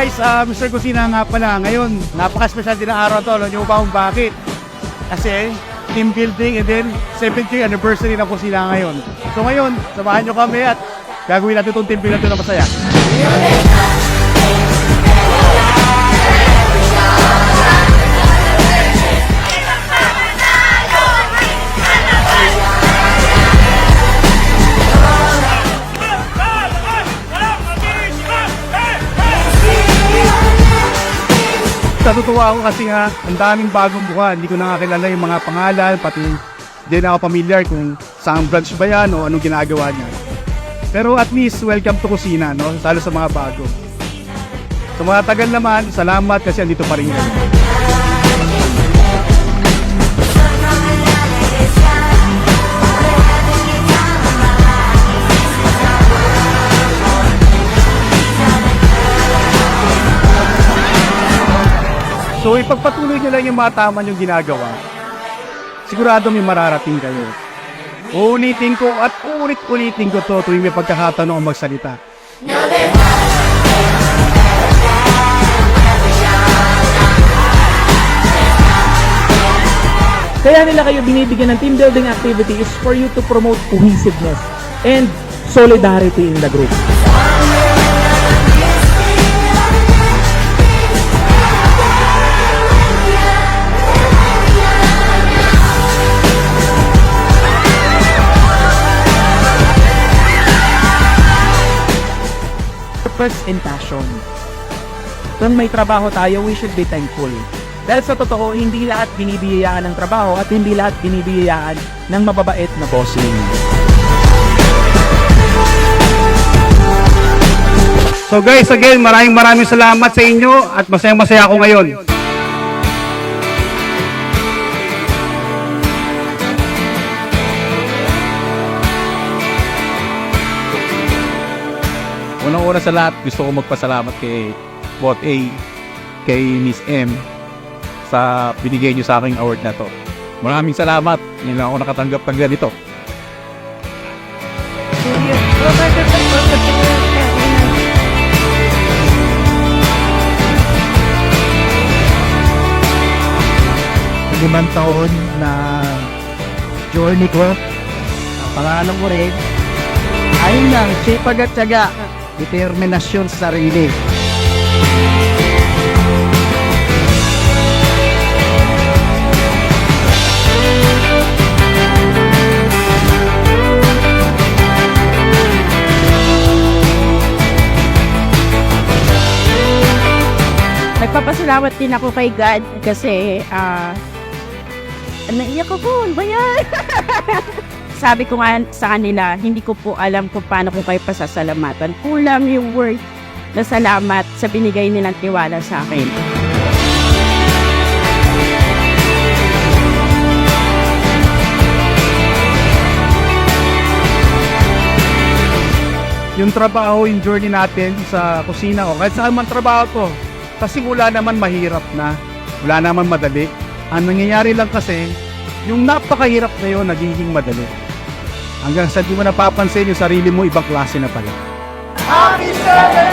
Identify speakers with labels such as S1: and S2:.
S1: guys, Mr. Kusina nga pala. Ngayon, napaka-special din ang araw to. Alam niyo ba kung bakit? Kasi team building and then 70th anniversary ng Kusina ngayon. So ngayon, samahan nyo kami at gagawin natin itong team building natin na masaya. Natutuwa ako kasi nga, ang daming bagong buwan. Hindi ko nakakilala yung mga pangalan, pati hindi na ako familiar kung saan branch ba yan o anong ginagawa niya. Pero at least, welcome to Kusina, no? Lalo sa mga bago. Sa mga tagal naman, salamat kasi andito pa rin kayo. So ipagpatuloy nyo lang yung mga tama yung ginagawa. Sigurado may mararating kayo. Uulitin ko at ulit-ulitin ko to tuwing may pagkakatanong ang magsalita.
S2: Kaya nila kayo binibigyan ng team building activities for you to promote cohesiveness and solidarity in the group. Purpose and passion. Kung may trabaho tayo, we should be thankful. Dahil sa totoo, hindi lahat binibiyayaan ng trabaho at hindi lahat binibiyayaan ng mababait na bossing.
S1: So guys, again, maraming salamat sa inyo at masayang-masaya ako ngayon. Unang-una sa lahat, gusto ko magpasalamat kay Bot A, kay Miss M, sa binigay niyo sa aking award na to. Maraming salamat. Ngayon lang ako nakatanggap ng ganito.
S3: Limang taon na journey ko. Ang pangalan ko rin, ayun lang, sipag at tiyaga, determinasyon sa sarili.
S4: Nagpapasalamat din ako kay God kasi naiyak ako, ano ba yan? Sabi ko nga sa kanila, hindi ko po alam kung paano ko kayo pasasalamatan. Kulang yung word na salamat sa binigay nilang tiwala sa akin.
S1: Yung trabaho, yung journey natin sa kusina o kahit saan man trabaho to, kasi wala naman mahirap na, wala naman madali. Ang nangyayari lang kasi, yung napakahirap na yun, nagiging madali. Hanggang sa di mo napapansin yung sarili mo, ibang klase na pala.
S3: Happy 7